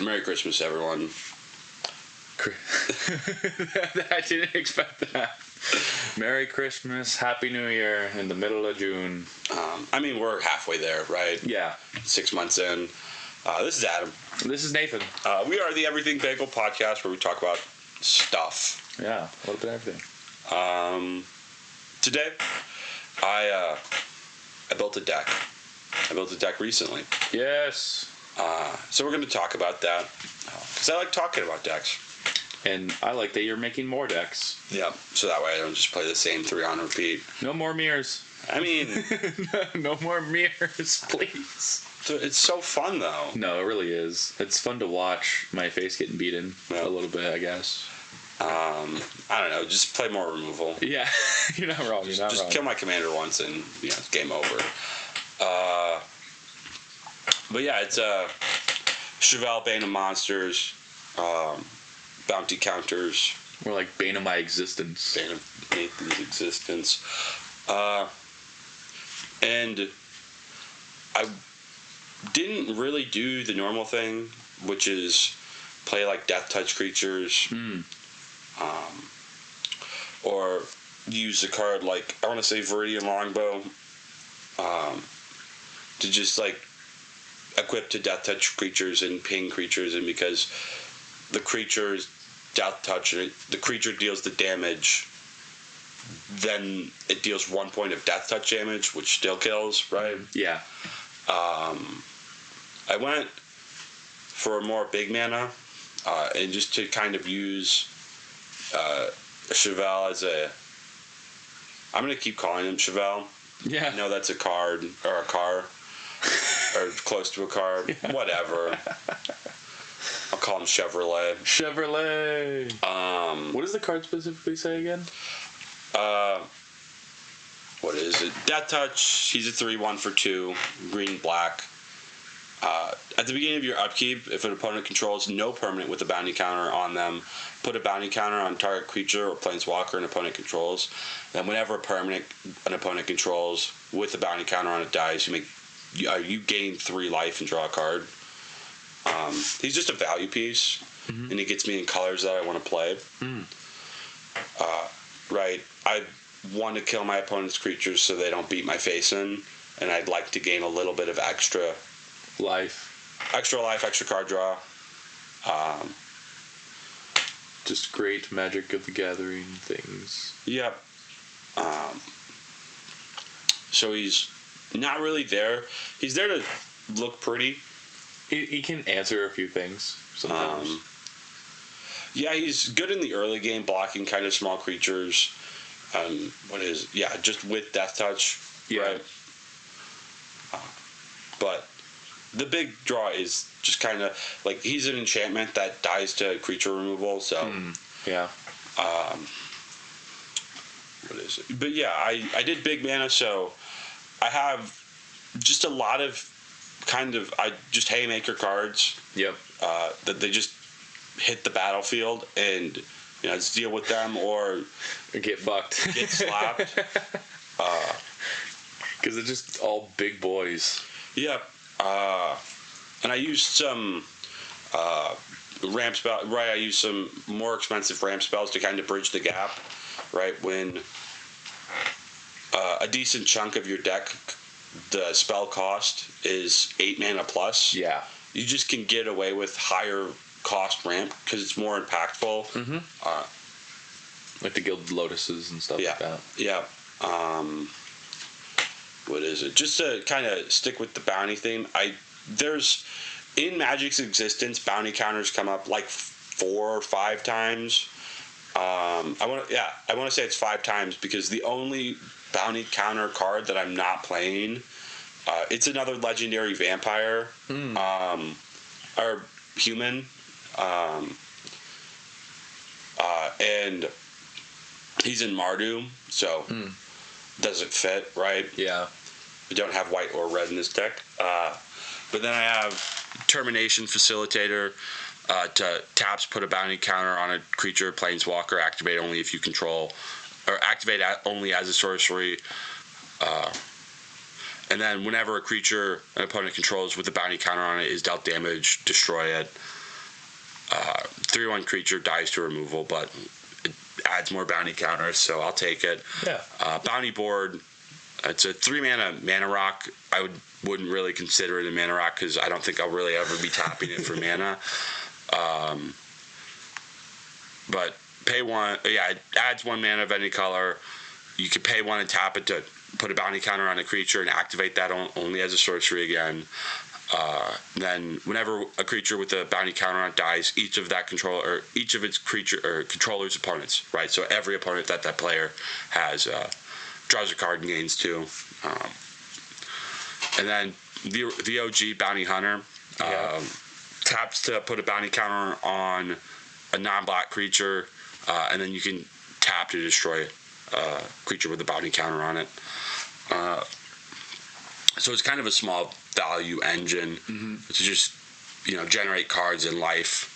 Merry Christmas, everyone. I didn't expect that. Merry Christmas, Happy New Year in the middle of June. I mean, we're halfway there, right? Yeah. 6 months in. This is Adam. This is Nathan. We are the Everything Bagel podcast where we talk about stuff. Yeah, a little bit of everything. Today, I built a deck. I built a deck recently. Yes. So we're going to talk about that because I like talking about decks. And I like that you're making more decks. Yeah, so that way I don't just play the same 3 on repeat. No more mirrors. I mean... no more mirrors, please. It's so fun, though. No, it really is. It's fun to watch my face getting beaten a little bit, I guess. I don't know, just play more removal. Yeah, you're not wrong. Just kill my commander once and, it's game over. But yeah, it's Chevelle, Bane of Monsters, bounty counters. More like Bane of my existence. Bane of Nathan's existence. And I didn't really do the normal thing, which is play like Death Touch creatures. Or use a card like, I want to say Viridian Longbow, to just like equip to Death Touch creatures and ping creatures, and because the creature's Death Touch, the creature deals the damage, then it deals 1 point of Death Touch damage, which still kills, right? Yeah. I went for a more big mana, and just to kind of use Chevelle as a... I'm going to keep calling him Chevelle. Yeah. I know that's a card, or a car, or close to a car, whatever. I'll call him Chevrolet. Chevrolet. What does the card specifically say again? What is it? Death Touch. He's a 3/1 for 2, green, black. At the beginning of your upkeep, if an opponent controls no permanent with a bounty counter on them, put a bounty counter on target creature or planeswalker an opponent controls. Then whenever a permanent an opponent controls with a bounty counter on it dies, you gain 3 life and draw a card. He's just a value piece, and he gets me in colors that I want to play. Right. I want to kill my opponent's creatures so they don't beat my face in, and I'd like to gain a little bit of extra life, extra card draw. Just great Magic of the Gathering things. Yep. So he's not really there. He's there to look pretty. He can answer a few things sometimes. Yeah, he's good in the early game, blocking kind of small creatures. Just with Death Touch. Yeah. Right? But the big draw is just kind of like he's an enchantment that dies to creature removal. So yeah. What is it? But yeah, I did big mana, so I have just a lot of just haymaker cards. Yep. That they just hit the battlefield and just deal with them or get fucked, get slapped. Because they're just all big boys. Yep. And I used some ramp spell. Right, I used some more expensive ramp spells to kind of bridge the gap. Right, when a decent chunk of your deck, the spell cost is 8 mana plus. Yeah. You just can get away with higher cost ramp because it's more impactful. Like the Gilded Lotuses and stuff like that. Yeah. What is it? Just to kind of stick with the bounty theme, there's in Magic's existence, bounty counters come up like 4 or 5 times. I want to say it's 5 times because the only bounty counter card that I'm not playing, it's another legendary vampire, or human, and he's in Mardu, so doesn't fit, right? Yeah. I don't have white or red in this deck. But then I have Termination Facilitator. To taps, put a bounty counter on a creature, planeswalker, activate only if you control, or activate only as a sorcery. And then whenever a creature an opponent controls with a bounty counter on it is dealt damage, destroy it. 3/1 creature dies to removal, but it adds more bounty counters, so I'll take it. Yeah. Bounty board. It's a 3-mana rock. I wouldn't really consider it a mana rock because I don't think I'll really ever be tapping it for mana. But pay 1. Yeah, it adds 1 mana of any color. You could pay 1 and tap it to put a bounty counter on a creature and activate that only as a sorcery again. Then whenever a creature with a bounty counter on it dies, each of its creature or controller's opponents, right? So every opponent that player has draws a card and gains 2. And then the OG bounty hunter taps to put a bounty counter on a non-black creature, and then you can tap to destroy a creature with a bounty counter on it. So it's kind of a small value engine to just generate cards in life,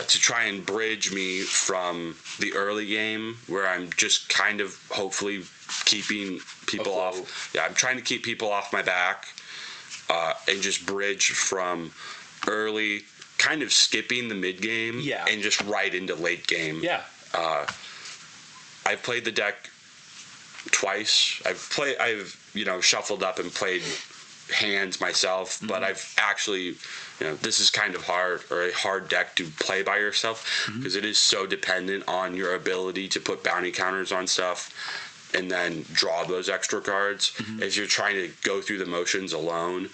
to try and bridge me from the early game where I'm just kind of hopefully keeping people off. Yeah, I'm trying to keep people off my back, and just bridge from early, kind of skipping the mid game, and just right into late game. Yeah. I've played the deck twice. I've shuffled up and played hands myself, but I've actually, this is kind of a hard deck to play by yourself because it is so dependent on your ability to put bounty counters on stuff and then draw those extra cards. If you're trying to go through the motions alone,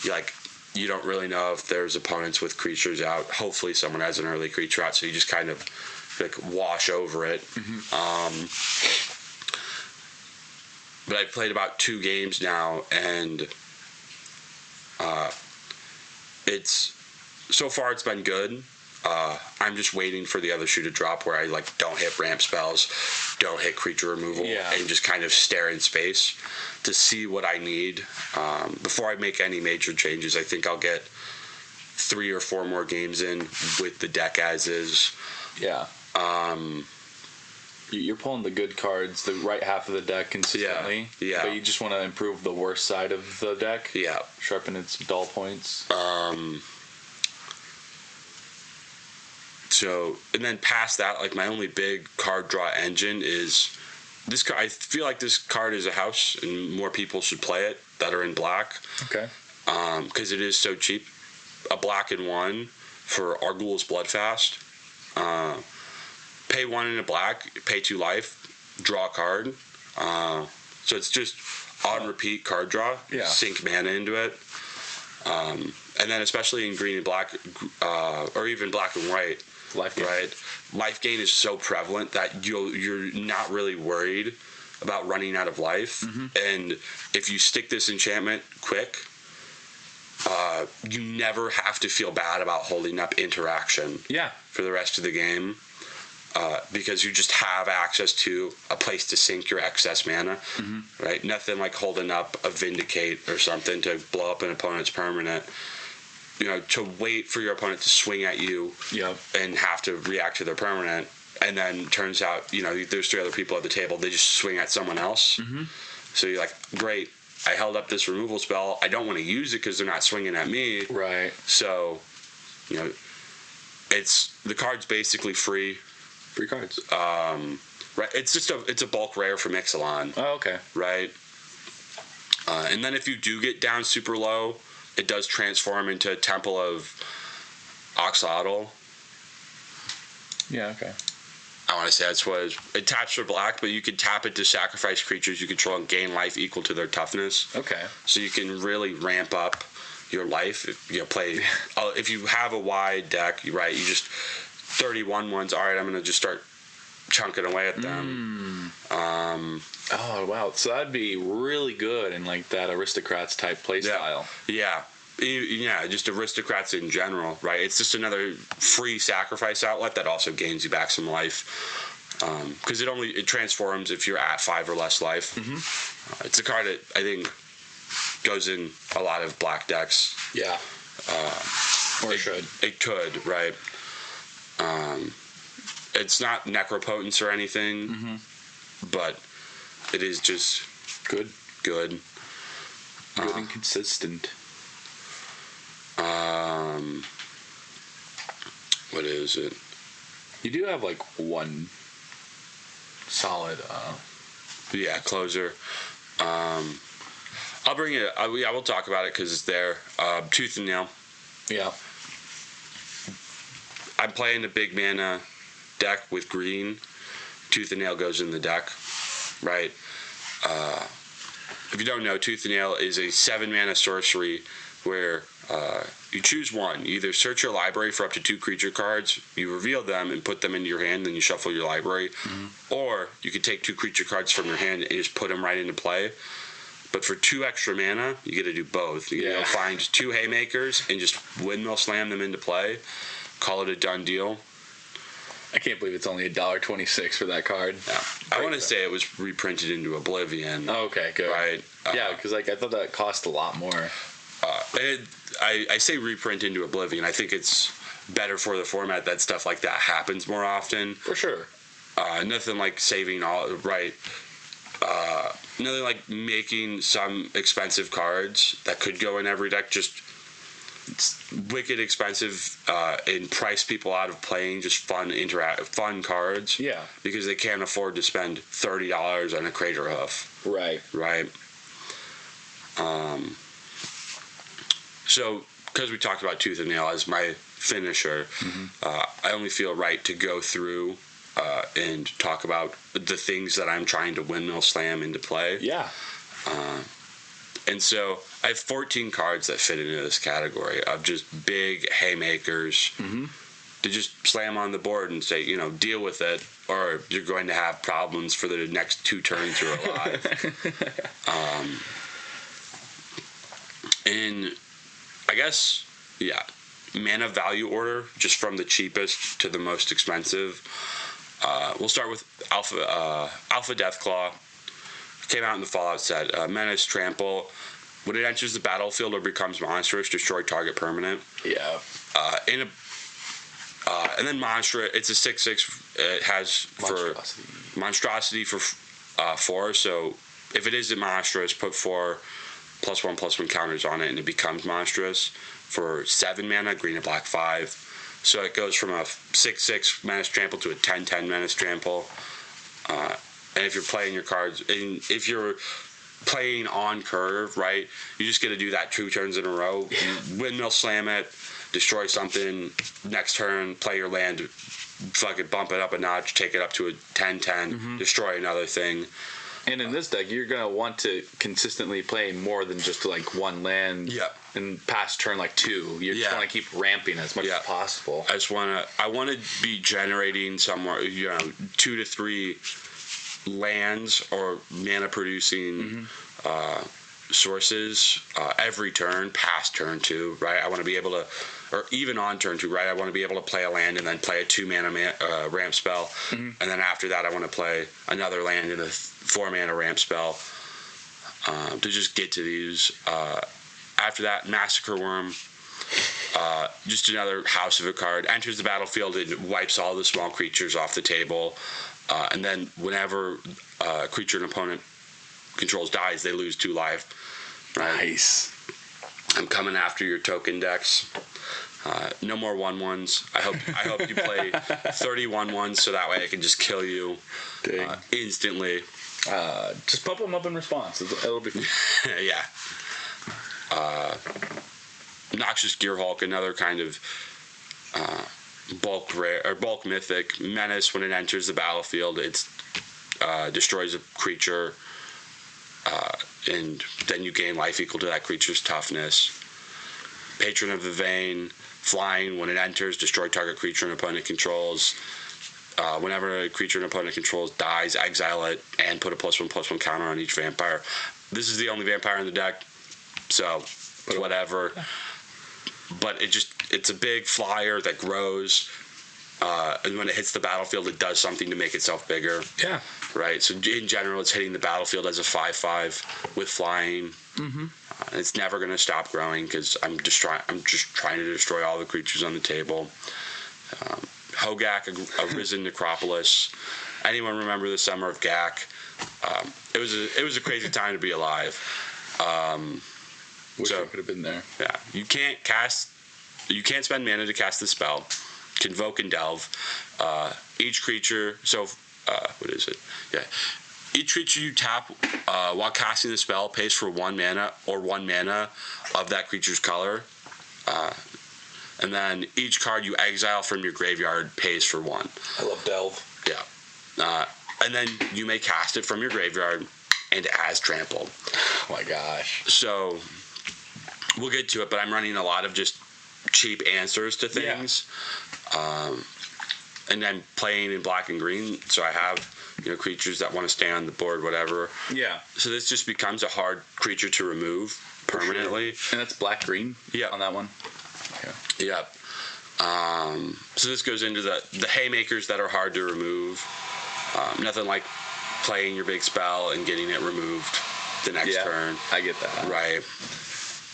you don't really know if there's opponents with creatures out. Hopefully someone has an early creature out, so you just kind of wash over it. But I've played about 2 games now, and so far it's been good. I'm just waiting for the other shoe to drop where I don't hit ramp spells, don't hit creature removal, and just kind of stare in space to see what I need. Before I make any major changes, I think I'll get 3 or 4 more games in with the deck as is. Yeah. You're pulling the good cards, the right half of the deck consistently. Yeah. But you just want to improve the worst side of the deck. Yeah. Sharpen its dull points. So, and then past that, my only big card draw engine is this card. I feel like this card is a house, and more people should play it that are in black. Okay. Because it is so cheap. A black and 1 for Arguel's Bloodfast. Pay 1 in a black, pay 2 life, draw a card. So it's just on repeat card draw. Yeah. Sink mana into it. And then especially in green and black, or even black and white, Life gain. right? Life gain is so prevalent that you're not really worried about running out of life. And if you stick this enchantment quick, you never have to feel bad about holding up interaction. Yeah. For the rest of the game. Because you just have access to a place to sink your excess mana, right? Nothing like holding up a Vindicate or something to blow up an opponent's permanent. To wait for your opponent to swing at you and have to react to their permanent, and then turns out, there's 3 other people at the table, they just swing at someone else. So you're like, great, I held up this removal spell, I don't want to use it because they're not swinging at me. Right. So, the card's basically free. Free cards. Right. It's a bulk rare from Ixalan. Oh, okay. Right. And then if you do get down super low, it does transform into Temple of Oxalotl. Yeah, okay. I want to say that's what it taps for black, but you can tap it to sacrifice creatures you control and gain life equal to their toughness. Okay. So you can really ramp up your life. If you have a wide deck, right, you just 31 ones. All right, I'm going to just start chunking away at them. Oh, wow. So that'd be really good in that Aristocrats type play style. Yeah. Yeah, just Aristocrats in general, right? It's just another free sacrifice outlet that also gains you back some life. Because it transforms if you're at 5 or less life. It's a card that I think goes in a lot of black decks. Yeah. Or it should. It could, right? It's not necropotence or anything, but it is just good and consistent. What is it? You do have like one solid. Yeah, closer. I'll bring it. I will talk about it because it's there. Tooth and Nail. Yeah. I'm playing a big mana deck with green. Tooth and Nail goes in the deck, right? If you don't know, Tooth and Nail is a 7-mana sorcery where you choose one. You either search your library for up to 2 creature cards, you reveal them and put them into your hand, then you shuffle your library. Or you could take 2 creature cards from your hand and just put them right into play. But for 2 extra mana, you get to do both. You get to find 2 haymakers and just windmill slam them into play. Call it a done deal. I can't believe it's only $1.26 for that card. Yeah. I want to say it was reprinted into Oblivion. Oh, okay, good. Right? Yeah, because like I thought that cost a lot more. I say reprint into Oblivion. I think it's better for the format that stuff like that happens more often. For sure. Nothing like saving all right. Nothing like making some expensive cards that could go in every deck just wicked expensive and price people out of playing just fun cards. Yeah. Because they can't afford to spend $30 on a Crater Hoof. Right. Right. So, because we talked about Tooth and Nail as my finisher, I only feel right to go through and talk about the things that I'm trying to windmill slam into play. Yeah. And so I have 14 cards that fit into this category of just big haymakers to just slam on the board and say, deal with it, or you're going to have problems for the next 2 turns you're alive. And I guess, mana value order, just from the cheapest to the most expensive. We'll start with Alpha Deathclaw. Came out in the Fallout set. Menace, Trample. When it enters the battlefield or becomes monstrous, destroy target permanent. Yeah. And then Monstrous, it's a 6/6. It has monstrosity for 4. So if it isn't monstrous, put 4 +1/+1 counters on it, and it becomes monstrous for 7 mana, green and black 5. So it goes from a 6/6 Menace Trample to a 10/10 Menace Trample. And if you're playing your cards, and if you're playing on curve, right, you just get to do that 2 turns in a row. You windmill slam it, destroy something, next turn, play your land, fucking bump it up a notch, take it up to a 10/10, destroy another thing. And in this deck, you're going to want to consistently play more than just like 1 land. Yeah. And past turn like 2. You just want to keep ramping as much as possible. I want to be generating somewhere, 2 to 3 lands or mana producing sources every turn, past turn 2, right? I want to be able to, or even on turn 2, right? I want to be able to play a land and then play a 2 mana ramp spell, and then after that I want to play another land and a 4 mana ramp spell to just get to these. After that, Massacre Worm, just another house of a card, enters the battlefield and wipes all the small creatures off the table. And then whenever a creature an opponent controls dies, they lose 2 life. Right? Nice. I'm coming after your token decks. No more 1/1s. I hope you play 31 so that way I can just kill you instantly. Just pump them up in response. It'll be fun. Yeah. Noxious Gearhulk, another kind of bulk rare or bulk mythic. Menace, when it enters the battlefield, it destroys a creature, and then you gain life equal to that creature's toughness. Patron of the Vein, flying, when it enters, destroy target creature an opponent controls. Whenever a creature an opponent controls dies, exile it and put a +1/+1 counter on each vampire. This is the only vampire in the deck, so whatever. But it's a big flyer that grows, and when it hits the battlefield, it does something to make itself bigger. Yeah. Right. So in general, it's hitting the battlefield as a 5/5 with flying. It's never going to stop growing because I'm just trying to destroy all the creatures on the table. Hogak, a risen necropolis. Anyone remember the Summer of Gak? It was a crazy time to be alive. Wish I could have been there. Yeah, you can't spend mana to cast the spell. Convoke and Delve. Each creature, what is it? Yeah. Each creature you tap while casting the spell pays for 1 mana or 1 mana of that creature's color. And then each card you exile from your graveyard pays for 1. I love Delve. Yeah. And then you may cast it from your graveyard and as trampled. Oh my gosh. So we'll get to it, but I'm running a lot of just cheap answers to things. Yeah. And I'm playing in black and green, so I have creatures that want to stay on the board, whatever. Yeah. So this just becomes a hard creature to remove permanently. Sure. And that's black green. Yeah. On that one. Okay. Yep. So this goes into the haymakers that are hard to remove. Nothing like playing your big spell and getting it removed the next turn. I get that. Right.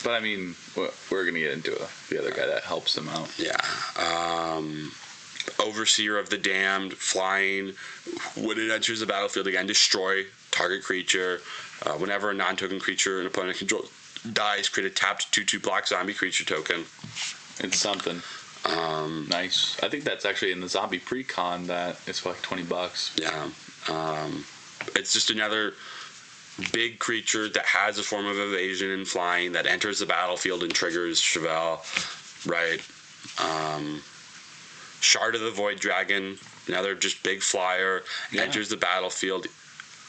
But I mean, we're gonna get into the other guy that helps him out. Yeah. Overseer of the Damned, flying. When it enters the battlefield again, destroy target creature. Whenever a non-token creature an opponent controls dies, create a tapped 2/2 black zombie creature token. It's something. Nice. I think that's actually in the zombie pre-con that it's for like $20. Yeah. It's just another big creature that has a form of evasion and flying that enters the battlefield and triggers Chevelle. Right. Shard of the Void Dragon, another just big flyer, enters the battlefield.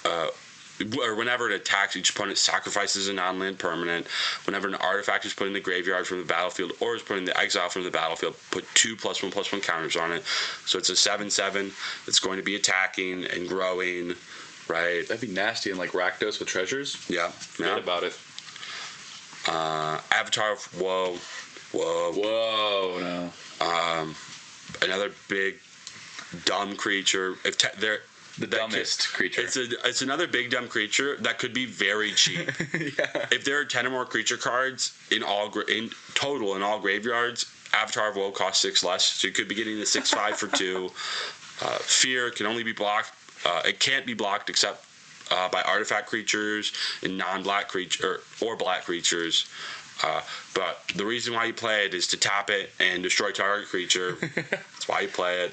Or whenever it attacks, each opponent sacrifices a non-land permanent. Whenever an artifact is put in the graveyard from the battlefield or is put in the exile from the battlefield, put 2 +1/+1 counters on it. So it's a 7/7 that's going to be attacking and growing, right? That'd be nasty in like Rakdos with treasures. Yeah. Forget about it. Avatar of Whoa, no. Another big dumb creature. The dumbest creature. It's another big dumb creature that could be very cheap. Yeah. If there are 10 or more creature cards in total in all graveyards, Avatar of Woe costs 6 less, so you could be getting the 6/5 for 2. Fear can only be blocked. It can't be blocked except by artifact creatures and non-black creature or black creatures. But the reason why you play it is to tap it and destroy target creature. That's why you play it.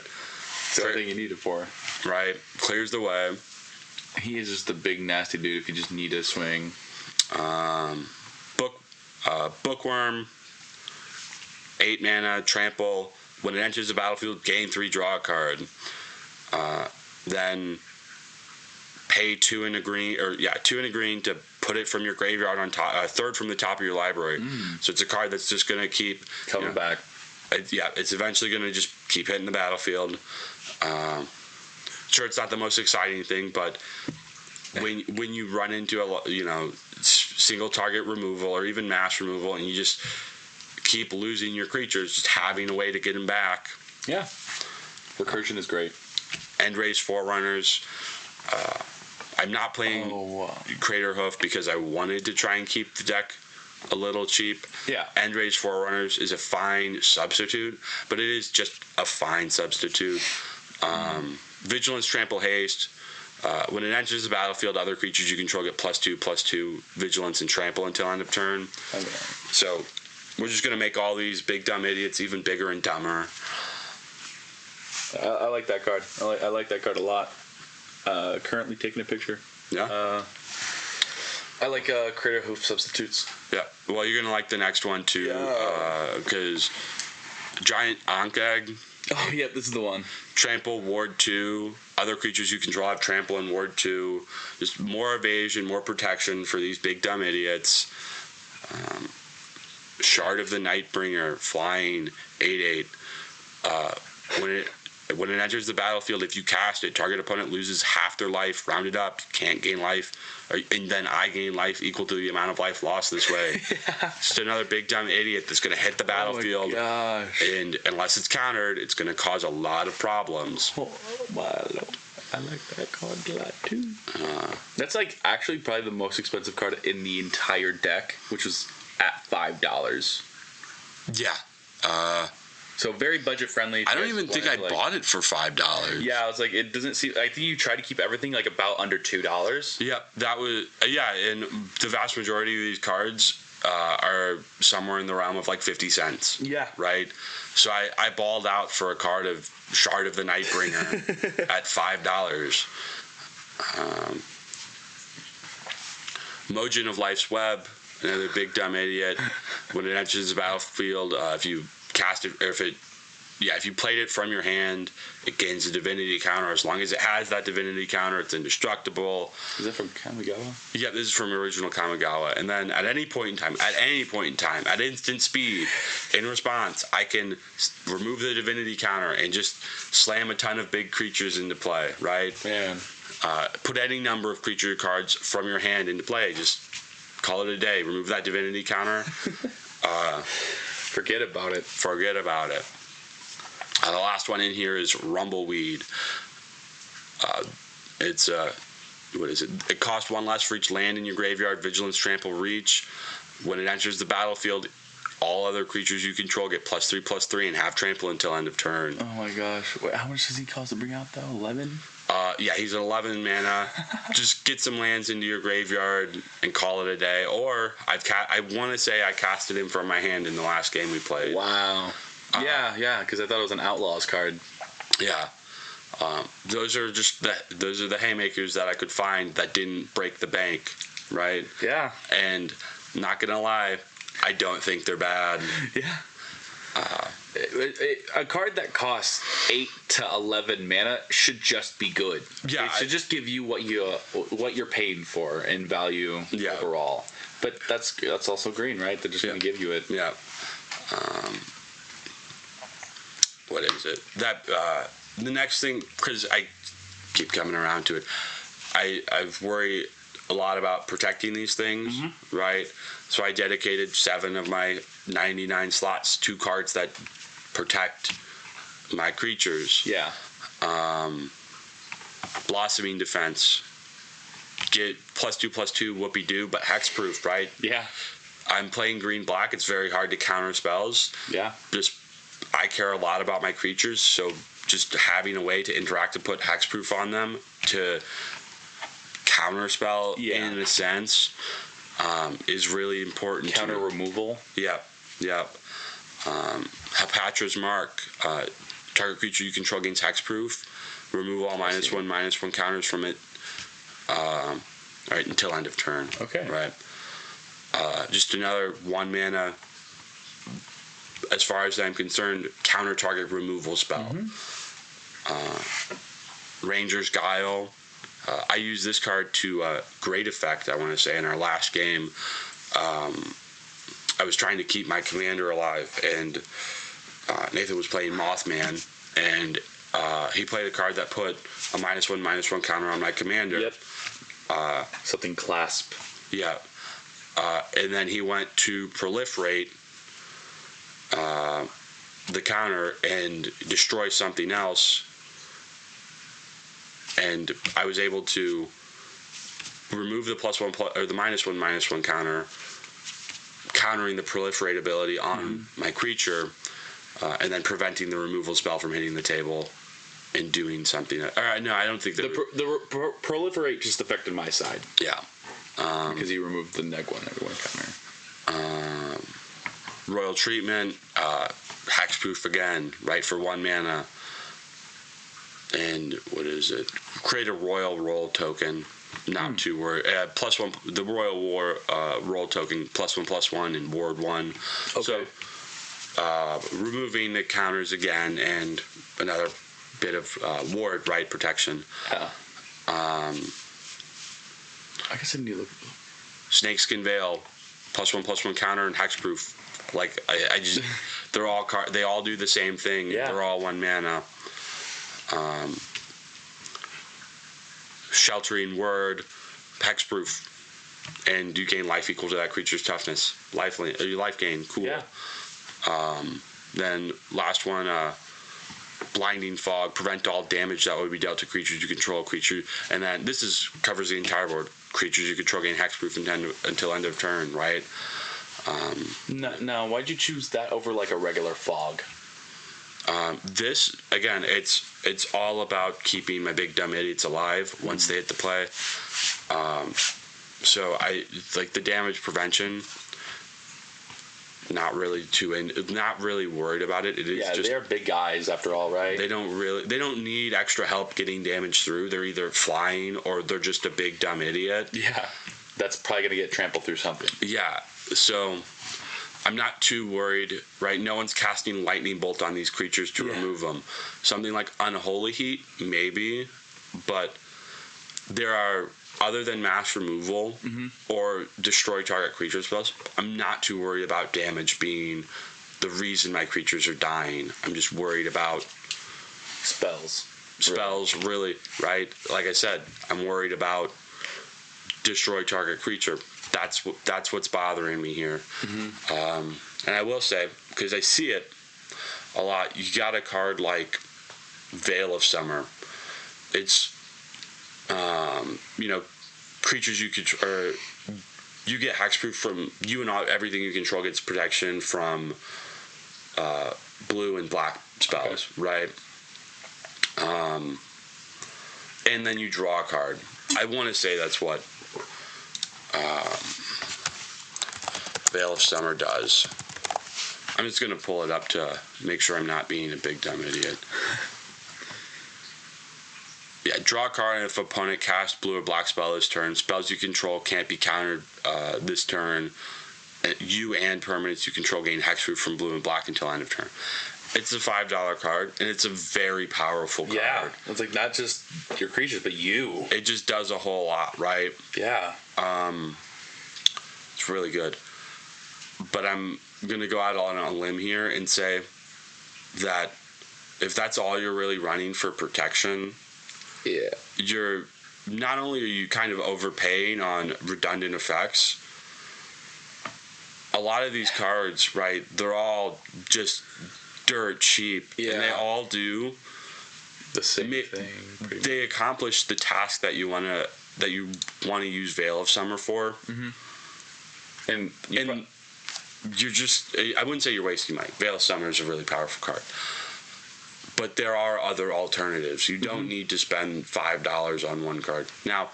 It's everything you need it for. Right. Clears the way. He is just a big nasty dude if you just need a swing. Bookworm, 8 mana, trample. When it enters the battlefield, gain 3, draw a card. Then pay 2 and a green, 2 and a green to put it from your graveyard on top, third from the top of your library. So it's a card that's just going to keep coming back. It's eventually going to just keep hitting the battlefield. Sure, it's not the most exciting thing, but when you run into single target removal or even mass removal, and you just keep losing your creatures, just having a way to get them back. Yeah, recursion is great. End-raise Forerunners. I'm not playing Crater Hoof because I wanted to try and keep the deck a little cheap. Yeah. End-raise Forerunners is a fine substitute, but it is just a fine substitute. Vigilance, Trample, Haste. When it enters the battlefield, other creatures you control get +2/+2 Vigilance and Trample until end of turn. Okay. So we're just going to make all these big dumb idiots even bigger and dumber. I like that card. I like that card a lot. Currently taking a picture. Yeah. I like Crater Hoof substitutes. Yeah. Well, you're going to like the next one too, because Giant Ankh Egg. Oh, yeah, this is the one. Trample, Ward 2. Other creatures you control have Trample and Ward 2. Just more evasion, more protection for these big dumb idiots. Shard of the Nightbringer, flying, 8/8. When it enters the battlefield, if you cast it, target opponent loses half their life, rounded up, can't gain life, and then I gain life equal to the amount of life lost this way. Just another big dumb idiot that's going to hit the battlefield, and unless it's countered, it's going to cause a lot of problems. Oh my Lord. I like that card a lot too. That's like actually probably the most expensive card in the entire deck, which was at $5. Yeah. So very budget friendly. I don't even think I bought it for $5. Yeah, I was like, it doesn't seem. I think you try to keep everything like about under $2. Yeah, that was and the vast majority of these cards are somewhere in the realm of like 50 cents. Yeah. Right? So I balled out for a card of Shard of the Nightbringer at $5. Mojin of Life's Web, another big dumb idiot. When it enters the battlefield, if you cast it, or if you played it from your hand, it gains a divinity counter. As long as it has that divinity counter, it's indestructible. Is that from Kamigawa? Yeah, this is from original Kamigawa. And then at any point in time, at instant speed, in response, I can remove the divinity counter and just slam a ton of big creatures into play, right? Man. Put any number of creature cards from your hand into play. Just call it a day. Remove that divinity counter. Forget about it. The last one in here is Rumbleweed. It's what is it? It costs 1 less for each land in your graveyard. Vigilance, Trample, Reach. When it enters the battlefield, all other creatures you control get +3/+3 and have Trample until end of turn. Oh my gosh! Wait, how much does he cost to bring out though? 11. Yeah, he's an 11 mana. Just get some lands into your graveyard and call it a day. Or I want to say I casted him from my hand in the last game we played. Wow. Yeah, because I thought it was an Outlaws card. Yeah. Those are the haymakers that I could find that didn't break the bank, right? Yeah. And not gonna lie, I don't think they're bad. Yeah. A card that costs 8 to 11 mana should just be good. Yeah, it should just give you what you're paying for in value overall. But that's also green, right? They're just going to give you it. Yeah. What is it? That the next thing, because I keep coming around to it, I've worried a lot about protecting these things, right? So I dedicated 7 of my 99 slots to cards that protect my creatures. Yeah. Blossoming Defense. Get +2/+2 whoopee-doo, but hexproof, right? Yeah. I'm playing green-black. It's very hard to counter spells. Yeah. I care a lot about my creatures, so just having a way to interact and put hexproof on them to counterspell in a sense is really important. Counter removal. Yeah. Hapatra's Mark. Target creature you control gains hexproof. Remove all -1/-1 counters from it. Right until end of turn. Okay. Right. Just another 1 mana. As far as I'm concerned, counter target removal spell. Ranger's Guile. I used this card to great effect, I want to say, in our last game. I was trying to keep my commander alive, and Nathan was playing Mothman, and he played a card that put a -1/-1 counter on my commander. Yep. Something clasp. Yeah. And then he went to proliferate the counter and destroy something else, and I was able to remove the +1 or the -1/-1 counter, countering the proliferate ability on my creature, and then preventing the removal spell from hitting the table and doing something. No, I don't think that the proliferate just affected my side. Yeah. Because he removed the -1/-1 counter. Royal Treatment, hexproof again, right, for 1 mana. And what is it? Create a Royal Roll token. Not too worried. +1, the Royal War Roll token, +1/+1 and Ward 1. Okay. So, removing the counters again and another bit of ward, right, protection. Yeah. I guess I need to look. Snakeskin Veil, +1/+1 counter and hexproof. Like I just, they all do the same thing. Yeah. They're all 1 mana. Sheltering Word, hexproof, and you gain life equal to that creature's toughness. Life gain, cool. Yeah. Then last one, Blinding Fog, prevent all damage that would be dealt to creatures you control. And then this covers the entire board. Creatures you control gain hexproof until end of turn, right? No, why'd you choose that over like a regular fog? This again, it's all about keeping my big dumb idiots alive once they hit the play. So I like the damage prevention not really worried about it. It is just they're big guys after all, right? they don't need extra help getting damage through. They're either flying or they're just a big dumb idiot. Yeah, that's probably gonna get trampled through something. Yeah, so I'm not too worried, right? No one's casting lightning bolt on these creatures to remove them. Something like Unholy Heat, maybe, but there are, other than mass removal or destroy target creature spells, I'm not too worried about damage being the reason my creatures are dying. I'm just worried about Spells, really, right? Like I said, I'm worried about destroy target creature. That's what's bothering me here. And I will say, because I see it a lot, you got a card like Veil of Summer. It's creatures you could, or you get hexproof from you, and everything you control gets protection from blue and black spells, right? And then you draw a card. I want to say that's what Veil of Summer does. I'm just going to pull it up to make sure I'm not being a big dumb idiot. Yeah, draw a card, and if opponent casts blue or black spell this turn, spells you control can't be countered this turn. You and permanents you control gain hexproof from blue and black until end of turn. It's a $5 card, and it's a very powerful card. Yeah, it's like not just your creatures, but you. It just does a whole lot, right? Yeah. It's really good. But I'm going to go out on a limb here and say that if that's all you're really running for protection, yeah, you're not only are you kind of overpaying on redundant effects, a lot of these cards, right, they're all just dirt cheap. Yeah. And they all do the same thing. They accomplish the task that you want to use Veil of Summer for. And you're just, I wouldn't say you're wasting money. Veil of Summer is a really powerful card. But there are other alternatives. You don't need to spend $5 on one card. Now,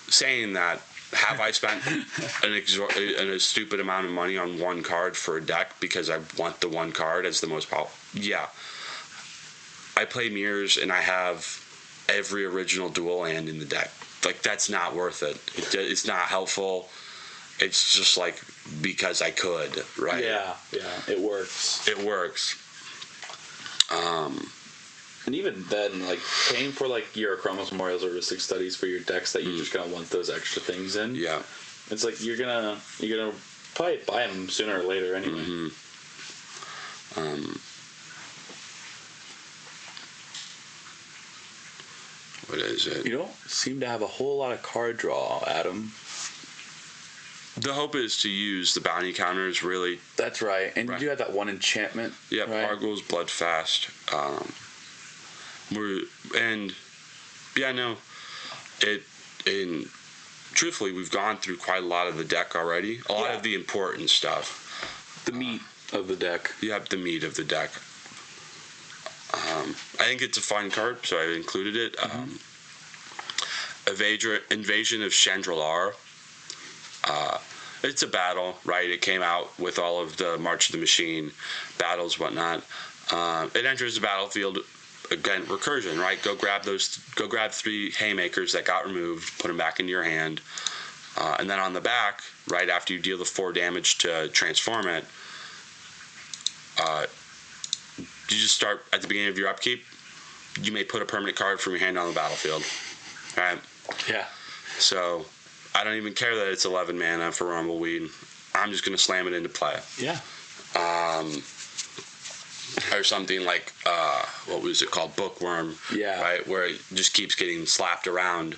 saying that, have I spent a stupid amount of money on one card for a deck because I want the one card as the most powerful? Yeah. I play Mirrors and I have every original dual land in the deck. Like, that's not worth it. It's not helpful. It's just like because I could, right? Yeah, it works. It works. And even then, like, paying for like your Chromos Memorials or Ristic Studies for your decks that you're just gonna want those extra things in. Yeah. It's like you're gonna probably buy them sooner or later anyway. What is it? You don't seem to have a whole lot of card draw, Adam. The hope is to use the bounty counters, really. That's right. And you do have that one enchantment. Yeah, right? Argyl's Bloodfast. Truthfully, we've gone through quite a lot of the deck already. A lot of the important stuff. The meat of the deck. Yep, the meat of the deck. I think it's a fun card, so I included it. Invasion of Chandrilar. It's a battle, right? It came out with all of the March of the Machine battles, whatnot. It enters the battlefield, again, recursion, right? Go grab 3 haymakers that got removed, put them back into your hand, and then on the back, right after you deal the 4 damage to transform it, you just start at the beginning of your upkeep. You may put a permanent card from your hand on the battlefield, right? Yeah. So I don't even care that it's 11 mana for Rumbleweed. I'm just going to slam it into play. Yeah. Or something like, what was it called? Bookworm. Yeah. Right? Where it just keeps getting slapped around.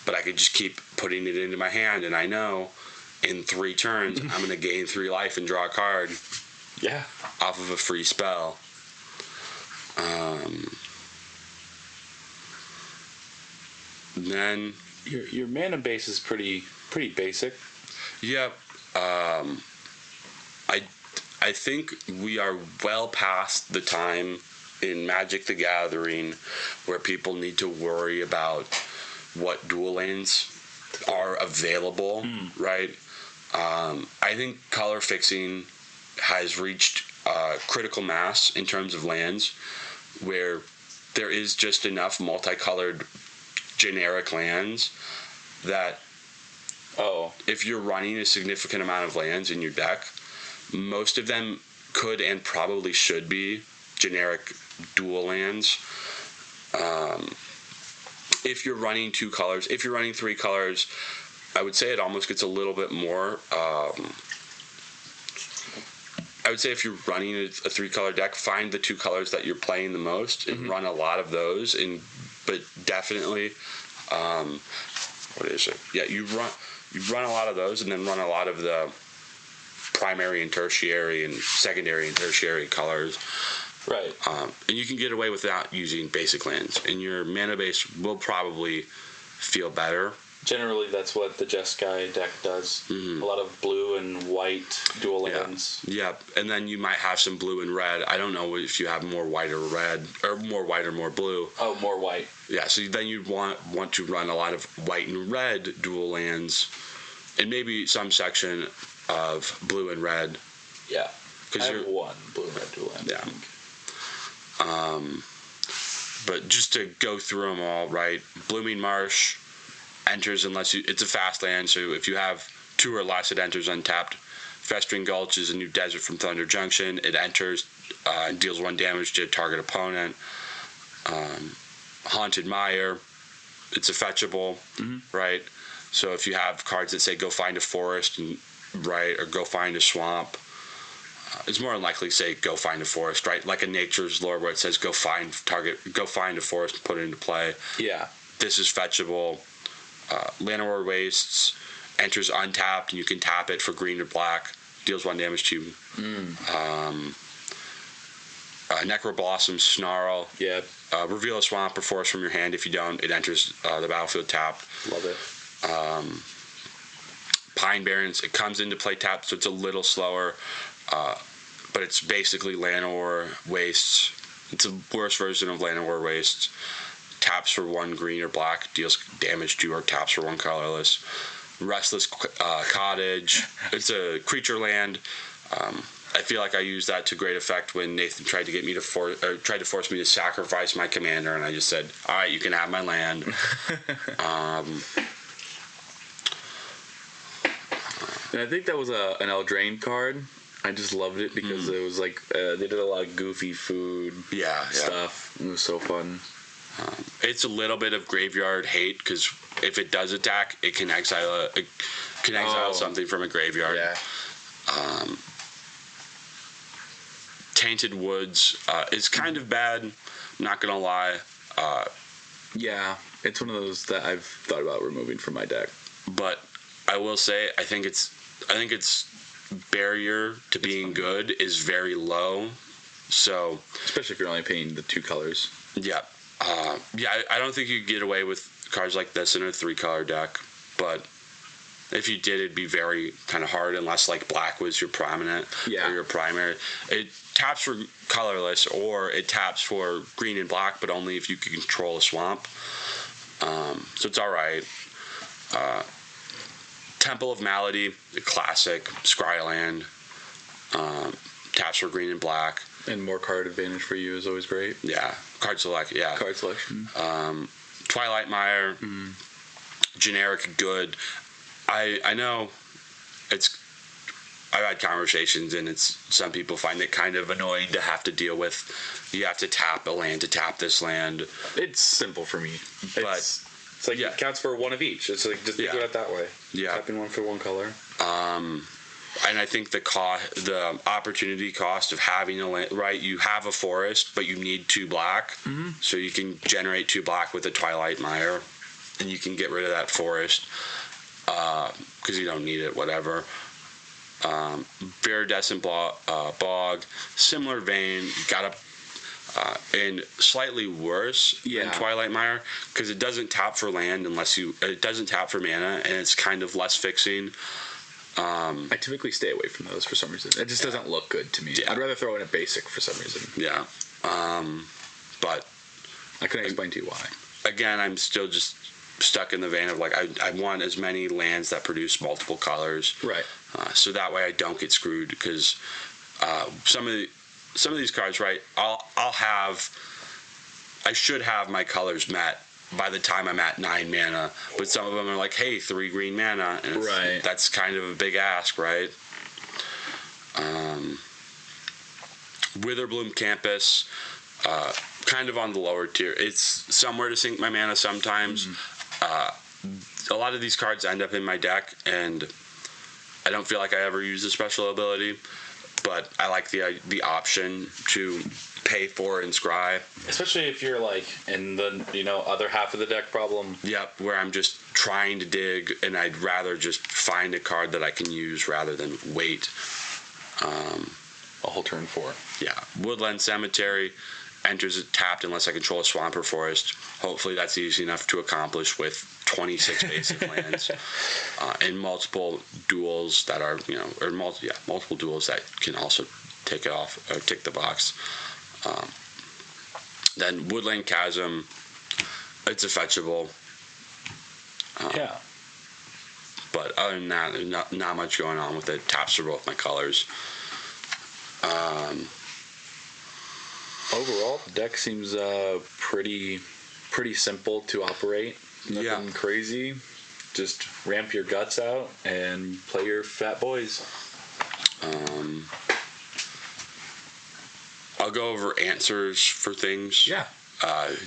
But I could just keep putting it into my hand, and I know in 3 turns I'm going to gain 3 life and draw a card. Yeah. Off of a free spell. Then your mana base is pretty basic. Yep. I think we are well past the time in Magic the Gathering where people need to worry about what dual lanes are available, right? I think color fixing has reached critical mass in terms of lands where there is just enough multicolored generic lands that if you're running a significant amount of lands in your deck, most of them could and probably should be generic dual lands. If you're running 2 colors, if you're running 3 colors, I would say it almost gets a little bit more. I would say if you're running a 3-color deck, find the 2 colors that you're playing the most and run a lot of those. But definitely, what is it? Yeah, you run a lot of those, and then run a lot of the primary and tertiary and secondary and tertiary colors. Right. And you can get away without using basic lands, and your mana base will probably feel better. Generally, that's what the Jeskai deck does. A lot of blue and white dual lands. Yeah, and then you might have some blue and red. I don't know if you have more white or red, or more white or more blue. Oh, more white. Yeah, so then you'd want to run a lot of white and red dual lands, and maybe some section of blue and red. Yeah, I have 1 blue and red dual land. Yeah. I think. But just to go through them all, right? Blooming Marsh enters unless it's a fast land, so if you have 2 or less, it enters untapped. Festering Gulch is a new desert from Thunder Junction. It enters and deals 1 damage to a target opponent. Haunted Mire, it's a fetchable, right? So if you have cards that say go find a forest, or go find a swamp, it's more than likely say go find a forest, right? Like a Nature's Lore where it says go find a forest and put it into play. Yeah. This is fetchable. Llanowar Wastes enters untapped, and you can tap it for green or black. Deals 1 damage to you. Necroblossom Snarl. Yeah. Reveal a swamp or forest from your hand. If you don't, it enters the battlefield tapped. Love it. Pine Barrens, it comes into play tapped, so it's a little slower. But it's basically Llanowar Wastes. It's a worse version of Llanowar Wastes. Taps for 1 green or black, deals damage to, or taps for 1 colorless. Restless Cottage. It's a creature land. I feel like I used that to great effect when Nathan tried to get me to tried to force me to sacrifice my commander, and I just said, "All right, you can have my land." And I think that was an Eldraine card. I just loved it because it was like they did a lot of goofy food stuff. It was so fun. It's a little bit of graveyard hate because if it does attack, it can exile something from a graveyard. Yeah. Tainted Woods is kind of bad. I'm not gonna lie. Yeah, it's one of those that I've thought about removing from my deck. But I will say, I think its barrier to being good is very low. So, especially if you're only paying the 2 colors. Yeah. I don't think you could get away with cards like this in a 3-color deck, but if you did, it'd be very kind of hard unless like black was your prominent or your primary. It taps for colorless, or it taps for green and black, but only if you can control a swamp. So it's all right. Temple of Malady, the classic Scryland. Taps for green and black. And more card advantage for you is always great. Yeah. Card select, yeah. Card selection. Twilight Mire, generic good. I know I've had conversations, and some people find it kind of annoying to have to deal with. You have to tap a land to tap this land. It's simple for me. But it's like it counts for 1 of each. It's like just think of it that way. Yeah. Tapping 1 for 1 color. And I think the opportunity cost of having a land, right? You have a forest, but you need 2 black, so you can generate 2 black with a Twilight Mire, and you can get rid of that forest because you don't need it. Whatever. Viridescent Bog, similar vein. Got and slightly worse than Twilight Mire because it doesn't tap for land it doesn't tap for mana, and it's kind of less fixing. I typically stay away from those for some reason. It just doesn't look good to me. I'd rather throw in a basic for some reason. Yeah. But I couldn't explain to you why. Again, I'm still just stuck in the vein of like I want as many lands that produce multiple colors. Right. So that way I don't get screwed because some of these cards, right? I should have my colors met by the time I'm at 9 mana, but some of them are like, hey, 3 green mana, and right. That's kind of a big ask, right? Witherbloom Campus, kind of on the lower tier. It's somewhere to sink my mana sometimes. A lot of these cards end up in my deck, and I don't feel like I ever use a special ability, but I like the option to pay for and scry. Especially if you're like in the other half of the deck problem. Yep, where I'm just trying to dig, and I'd rather just find a card that I can use rather than wait. A whole turn 4. Yeah, Woodland Cemetery enters it tapped unless I control a swamp or forest. Hopefully that's easy enough to accomplish with 26 basic lands and multiple duels that are multiple duels that can also tick it off or tick the box. Then Woodland Chasm, it's a fetchable. Yeah. But other than that, there's not much going on with it. Taps for both my colors. Overall, the deck seems pretty simple to operate. Nothing crazy. Just ramp your guts out and play your fat boys. I'll go over answers for things. Yeah.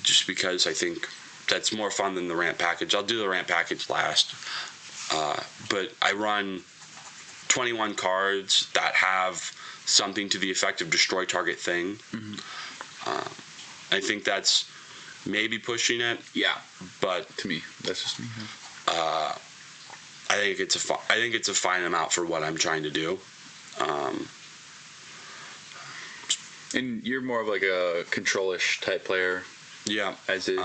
Just because I think that's more fun than the ramp package. I'll do the ramp package last. But I run 21 cards that have something to the effect of destroy target thing. I think that's maybe pushing it. Yeah. But to me, that's just me. I think it's a fine amount for what I'm trying to do. And you're more of like a control-ish type player. Yeah. As is.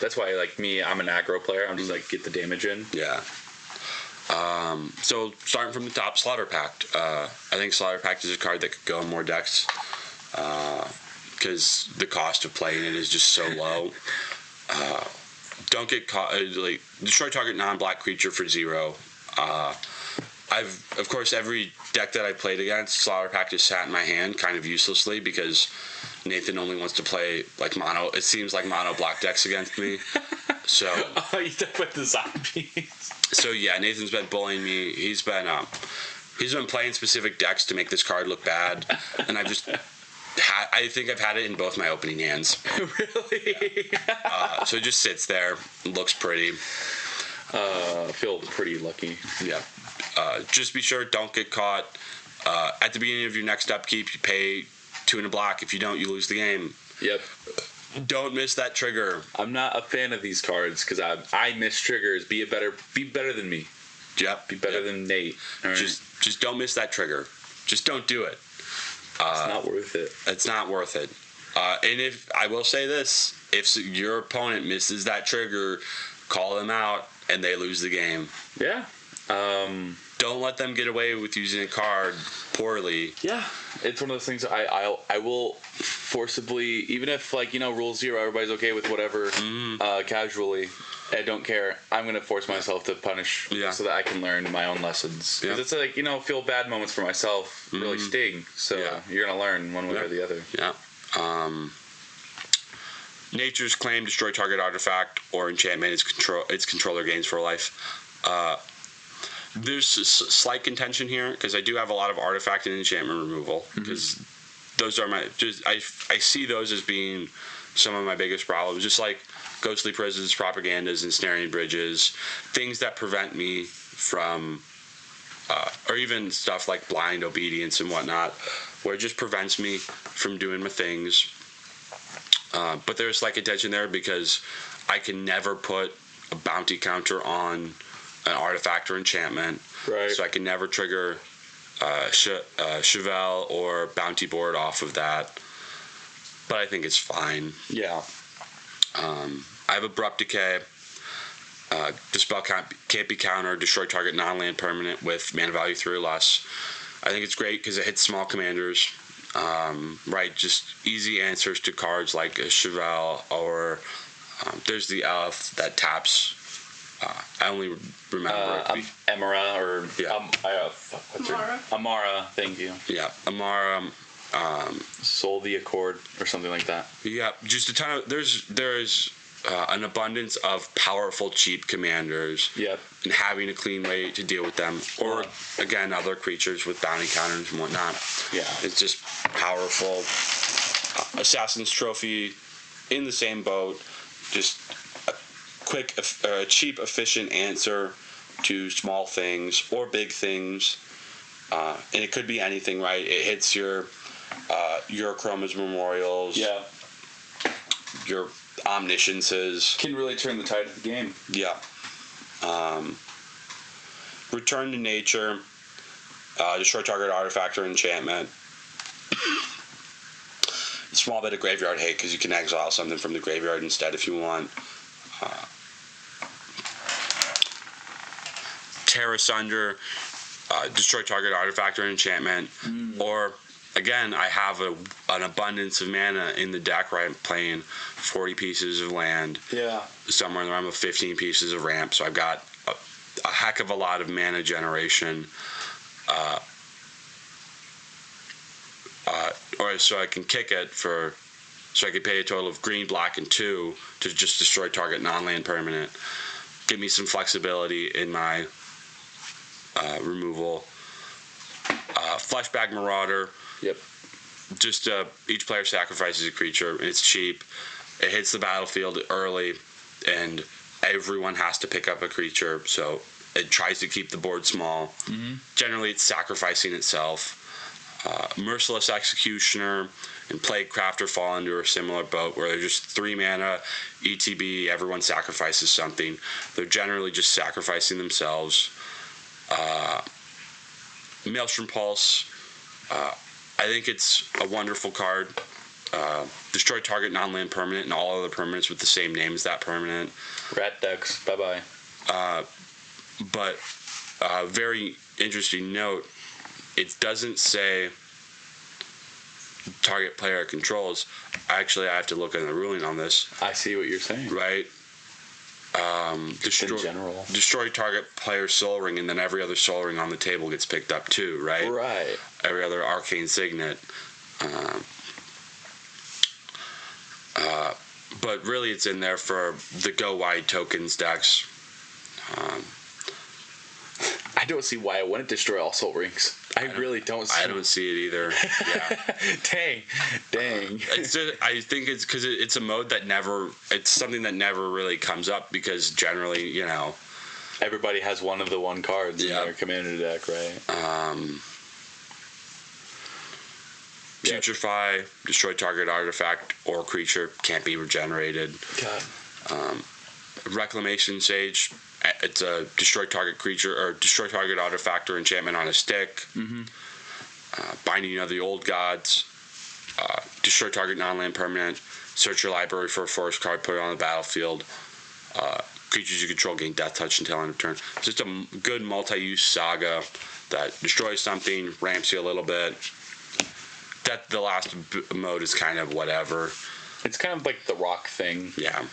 That's why, like me, I'm an aggro player. I'm just like, get the damage in. Yeah. So starting from the top, Slaughter Pact. I think Slaughter Pact is a card that could go in more decks because the cost of playing it is just so low. Don't get caught. Like, destroy target non-black creature for 0. Of course, every deck that I played against, Slaughter Pact just sat in my hand kind of uselessly because Nathan only wants to play like mono. It seems like mono black decks against me. So. Oh, you talk about the zombies. So yeah, Nathan's been bullying me. He's been playing specific decks to make this card look bad, and I've just. I think I've had it in both my opening hands. Really? So it just sits there, looks pretty. I feel pretty lucky. Yeah. Just be sure, don't get caught. At the beginning of your next upkeep, you pay 2 and a black. If you don't, you lose the game. Yep. Don't miss that trigger. I'm not a fan of these cards because I miss triggers. Be better than me. Yep. Be better than Nate. Right. Just don't miss that trigger. Just don't do it. It's not worth it. It's not worth it. And if I will say this, if your opponent misses that trigger, call them out and they lose the game. Yeah. Don't let them get away with using a card poorly. Yeah, it's one of those things I will forcibly, even if rule 0, everybody's okay with whatever, casually. I don't care. I'm going to force myself to punish so that I can learn my own lessons. Because it's like, feel bad moments for myself really sting. So you're going to learn one way or the other. Yeah. Nature's Claim, destroy target artifact or enchantment. Its controller gains for life. There's slight contention here because I do have a lot of artifact and enchantment removal because those are I see those as being some of my biggest problems. Just like ghostly prisons, propagandas, ensnaring bridges, things that prevent me from, or even stuff like blind obedience and whatnot, where it just prevents me from doing my things. But there's slight contention there because I can never put a bounty counter on an artifact or enchantment. Right. So I can never trigger Chevelle or bounty board off of that. But I think it's fine. Yeah. I have Abrupt Decay. The spell can't be countered. Destroy target non-land permanent with mana value 3 or less. I think it's great because it hits small commanders. Right, just easy answers to cards like a Chevelle or there's the elf that taps I only remember it. Emara or what's Amara. her? Amara, thank you. Yeah, Amara. Soul the Accord or something like that. Yeah, just a ton of there's an abundance of powerful cheap commanders. Yep. And having a clean way to deal with them, or again other creatures with bounty counters and whatnot. Yeah. It's just powerful. Assassin's Trophy in the same boat. Just a quick, cheap, efficient answer to small things or big things. And it could be anything, right? It hits your Chroma's Memorials. Yeah. Your Omnisciences. Can really turn the tide of the game. Yeah. Return to Nature. Destroy target artifact or enchantment. Small bit of graveyard hate because you can exile something from the graveyard instead if you want. Tear Asunder. Destroy target artifact or enchantment. Or, again, I have an abundance of mana in the deck where I'm playing 40 pieces of land. Yeah. Somewhere in the realm of 15 pieces of ramp. So I've got a heck of a lot of mana generation. Or so I can kick it so I can pay a total of green, black, and 2 to just destroy target non-land permanent. Give me some flexibility in my removal. Fleshbag Marauder. Yep. Just each player sacrifices a creature. And it's cheap. It hits the battlefield early, and everyone has to pick up a creature. So it tries to keep the board small. Mm-hmm. Generally, it's sacrificing itself. Merciless Executioner and Plague Crafter fall into a similar boat where they're just 3 mana, ETB, everyone sacrifices something. They're generally just sacrificing themselves. Maelstrom Pulse, I think it's a wonderful card. Destroy target non-land permanent and all other permanents with the same name as that permanent. Rat decks, bye-bye. But very interesting note, it doesn't say target player controls. Actually, I have to look at the ruling on this. I see what you're saying. Right? In general. Destroy target player Soul Ring, and then every other Soul Ring on the table gets picked up too, right? Right. Every other Arcane Signet. But really it's in there for the Go Wide tokens decks. I don't see why I wouldn't destroy all Soul Rings. I really don't see I don't see it either. Yeah. Dang. I think it's because it's a mode that it's something that never really comes up because generally, everybody has one of the one cards in their commander deck, right? Putrefy, destroy target artifact or creature, can't be regenerated. God. Reclamation Sage, it's a destroy target creature or destroy target artifact or enchantment on a stick. Mm-hmm. Binding of the Old Gods, destroy target non-land permanent, search your library for a forest card, put it on the battlefield. Creatures you control gain death touch until end of turn. It's just a good multi-use saga that destroys something, ramps you a little bit. That the last mode is kind of whatever. It's kind of like the rock thing. Yeah.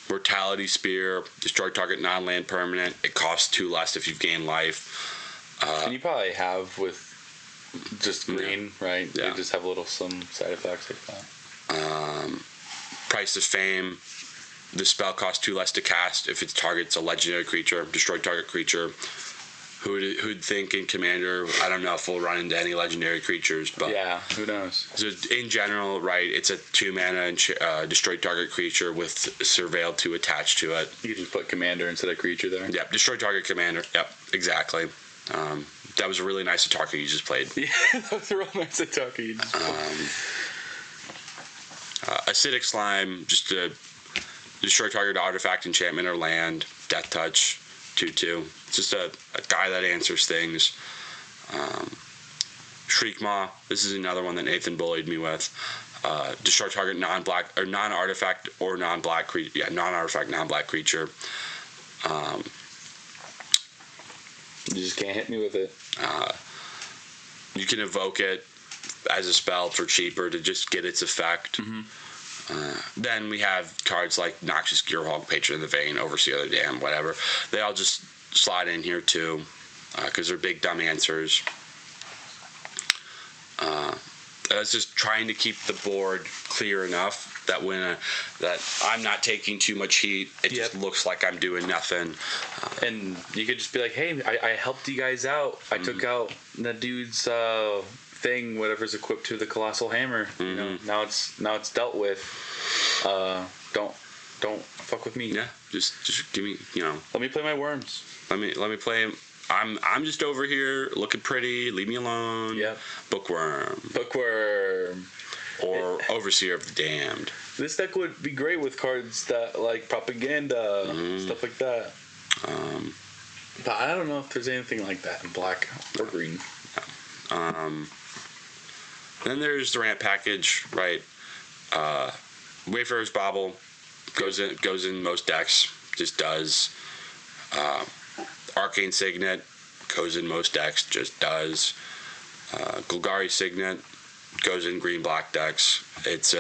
Mortality Spear, destroy target non-land permanent. It costs 2 less if you've gained life. And you probably have with just green, right? Yeah. They just have some side effects like that. Price of Fame. The spell costs 2 less to cast if it targets a legendary creature. Destroy target creature. Who'd think in Commander, I don't know if we'll run into any legendary creatures, but yeah, who knows? So in general, right, it's a 2 mana and destroy target creature with Surveil 2 attached to it. You can just put Commander instead of creature there. Yep, destroy target commander. Yep, exactly. That was a really nice Ataka you just played. Yeah, that was a real nice Ataka you just played. Acidic Slime, just a destroy target artifact, enchantment, or land, death touch. 2/2. It's just a guy that answers things. Shriekmaw. This is another one that Nathan bullied me with. Destroy target non-black or non-artifact or non-black creature. Yeah, non-artifact, non-black creature. You just can't hit me with it. You can evoke it as a spell for cheaper to just get its effect. Mm-hmm. Then we have cards like Noxious Gearhulk, Patron of the Vein, Overseer of the Dam, whatever. They all just slide in here too, because they're big dumb answers. It's just trying to keep the board clear enough that that I'm not taking too much heat. It just looks like I'm doing nothing. And you could just be like, hey, I helped you guys out. I took out the dude's thing, whatever's equipped to the Colossal Hammer. You know, now it's dealt with. Don't fuck with me. Yeah, just give me, Let me play my worms. Let me play. I'm just over here looking pretty. Leave me alone. Yep. Bookworm. Or Overseer of the Damned. This deck would be great with cards that like propaganda, stuff like that. But I don't know if there's anything like that in black or green. Then there's the ramp package, right? Wayfarer's Bauble goes in most decks. Just does. Arcane Signet goes in most decks. Just does. Golgari Signet goes in green-black decks. It's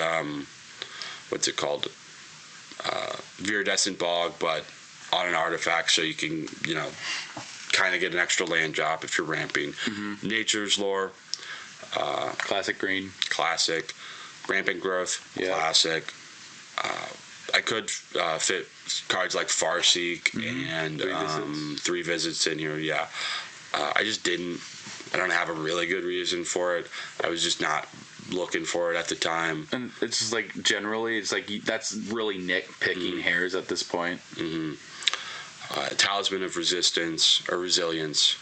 what's it called? Viridescent Bog, but on an artifact, so you can kind of get an extra land drop if you're ramping. Nature's Lore, Classic green, classic. Rampant Growth, classic. I could fit cards like Farseek and 3 visits in here. Yeah, I just didn't. I don't have a really good reason for it. I was just not looking for it at the time. And it's just like generally, it's like that's really nitpicking hairs at this point. Talisman of Resistance or Resilience.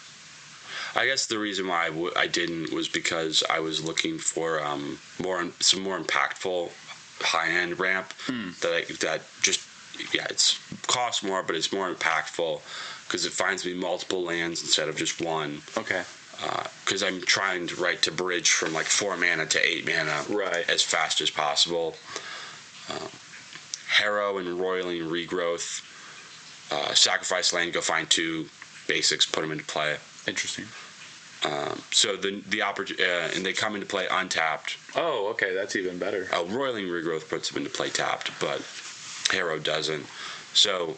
I guess the reason why I didn't was because I was looking for some more impactful high-end ramp it's costs more, but it's more impactful because it finds me multiple lands instead of just one. Okay. Because I'm trying to bridge from like 4 mana to 8 mana as fast as possible. Harrow and Roiling Regrowth. Sacrifice land, go find 2 basics, put them into play. Interesting. So the opportunity, and they come into play untapped. Oh, okay, that's even better. Roiling Regrowth puts them into play tapped, but Harrow doesn't. So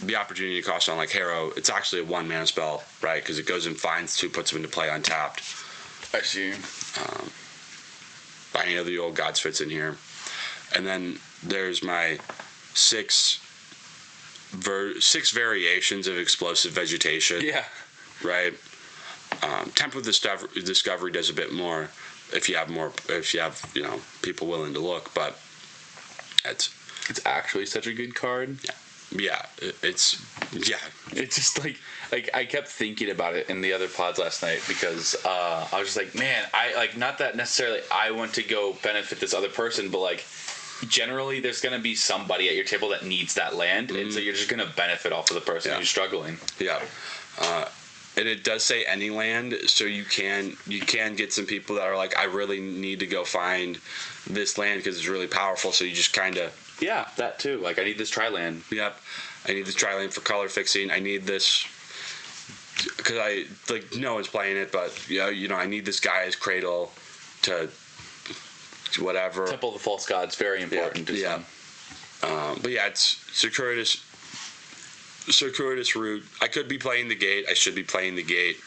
the opportunity cost on like Harrow, it's actually a 1 mana spell, right? Because it goes and finds 2, puts them into play untapped. I see. Binding of the Old Gods fits in here, and then there's my 6 variations of Explosive Vegetation. Yeah. Right. Temple of Discovery does a bit more if you have people willing to look, but it's actually such a good card. It's just like I kept thinking about it in the other pods last night because I was just like, man, I like, not that necessarily I want to go benefit this other person, but like generally there's going to be somebody at your table that needs that land, and so you're just going to benefit off of the person who's struggling. And it does say any land, so you can get some people that are like, I really need to go find this land because it's really powerful. So you just kind of that too. Like, I need this tri-land. Yep, I need this tri-land for color fixing. I need this because no one's playing it, but I need this Gaia's Cradle to whatever. Temple of the False Gods, very important. But it's Circuitous Route. I could be playing the Gate. I should be playing the Gate.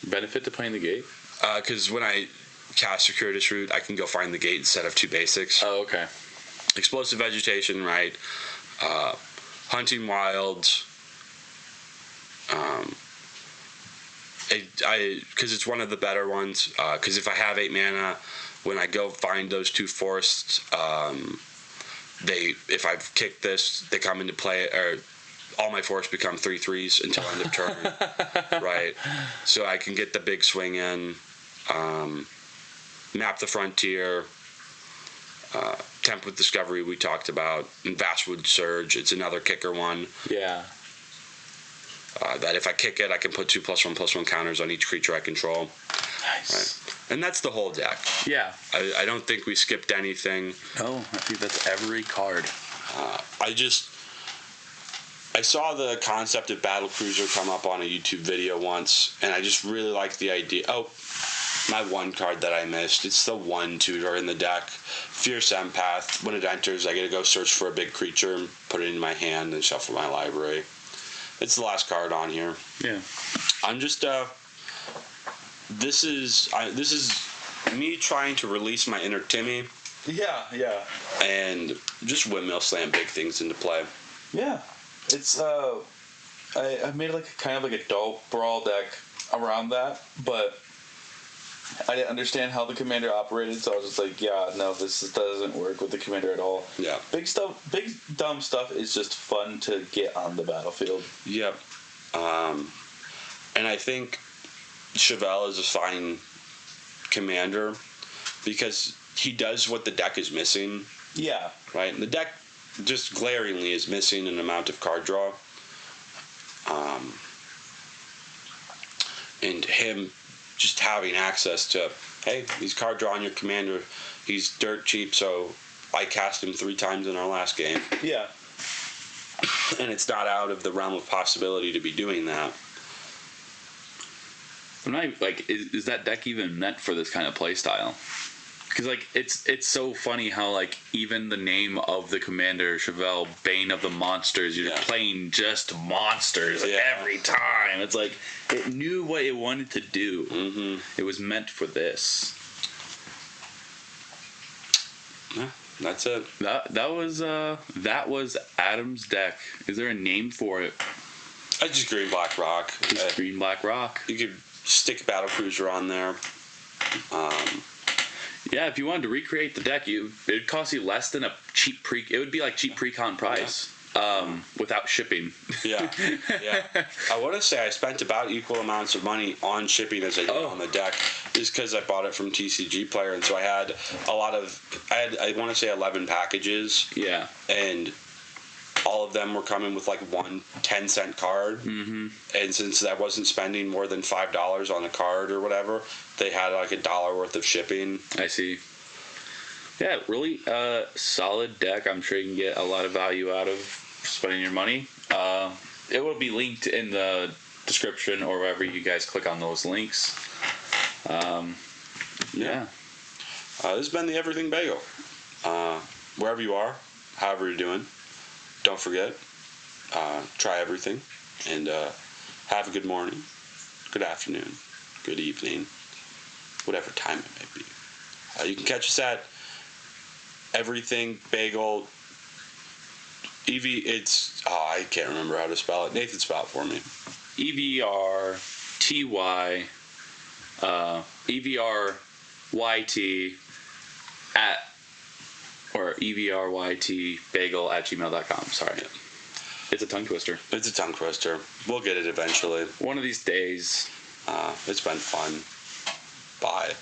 Benefit to playing the Gate? Because when I cast Circuitous Route, I can go find the Gate instead of 2 basics. Oh, okay. Explosive Vegetation, right? Hunting Wilds. Because it's one of the better ones. Because if I have 8 mana, when I go find those 2 forests, if I've kicked this, they come into play, or all my forests become 3/3s until end of turn, right? So I can get the big swing in, map the frontier, Temple of Discovery we talked about, and Vastwood Surge. It's another kicker one. Yeah. That if I kick it, I can put 2+1/+1 counters on each creature I control. Nice. Right? And that's the whole deck. Yeah. I don't think we skipped anything. No, I think that's every card. I saw the concept of Battle Cruiser come up on a YouTube video once, and I just really liked the idea. Oh, my one card that I missed. It's the 1 tutor in the deck. Fierce Empath. When it enters, I get to go search for a big creature and put it in my hand and shuffle my library. It's the last card on here. Yeah. I'm just this is me trying to release my inner Timmy. Yeah, yeah. And just windmill slam big things into play. Yeah. It's I made like a kind of like a dope brawl deck around that, but I didn't understand how the commander operated, so I was just like, yeah, no, this doesn't work with the commander at all. Yeah. Big dumb stuff is just fun to get on the battlefield. Yep. And I think Chevelle is a fine commander because he does what the deck is missing. Yeah. Right? And the deck just glaringly is missing an amount of card draw. And him just having access to, hey, he's card draw on your commander. He's dirt cheap, so I cast him 3 times in our last game. Yeah. And it's not out of the realm of possibility to be doing that. I'm not like, is that deck even meant for this kind of play style? Because like it's so funny how like even the name of the commander, Chevelle, Bane of the Monsters, you're playing just monsters every time. It's like it knew what it wanted to do. Mm-hmm. It was meant for this. Yeah, that's it. That was Adam's deck. Is there a name for it? I just green black rock. Just green black rock. You could stick Battle Cruiser on there. Yeah, if you wanted to recreate the deck, it'd cost you less than a cheap It would be like cheap pre-con price without shipping. Yeah. I want to say I spent about equal amounts of money on shipping as I did on the deck, just because I bought it from TCG Player, and so I had I want to say 11 packages. Yeah. And all of them were coming with like one 10-cent card. Mm-hmm. And since I wasn't spending more than $5 on a card or whatever, they had like $1 worth of shipping. I see. Yeah, really solid deck. I'm sure you can get a lot of value out of spending your money. It will be linked in the description or wherever you guys click on those links. Yeah. This has been the Everything Bagel. Wherever you are, however you're doing, don't forget, try everything, and have a good morning, good afternoon, good evening, whatever time it may be. You can catch us at Everything Bagel. I can't remember how to spell it. Nathan, spell it for me. EVRYT or EVRYTBagel@gmail.com. Sorry. Yeah. It's a tongue twister. It's a tongue twister. We'll get it eventually. One of these days. It's been fun. Bye.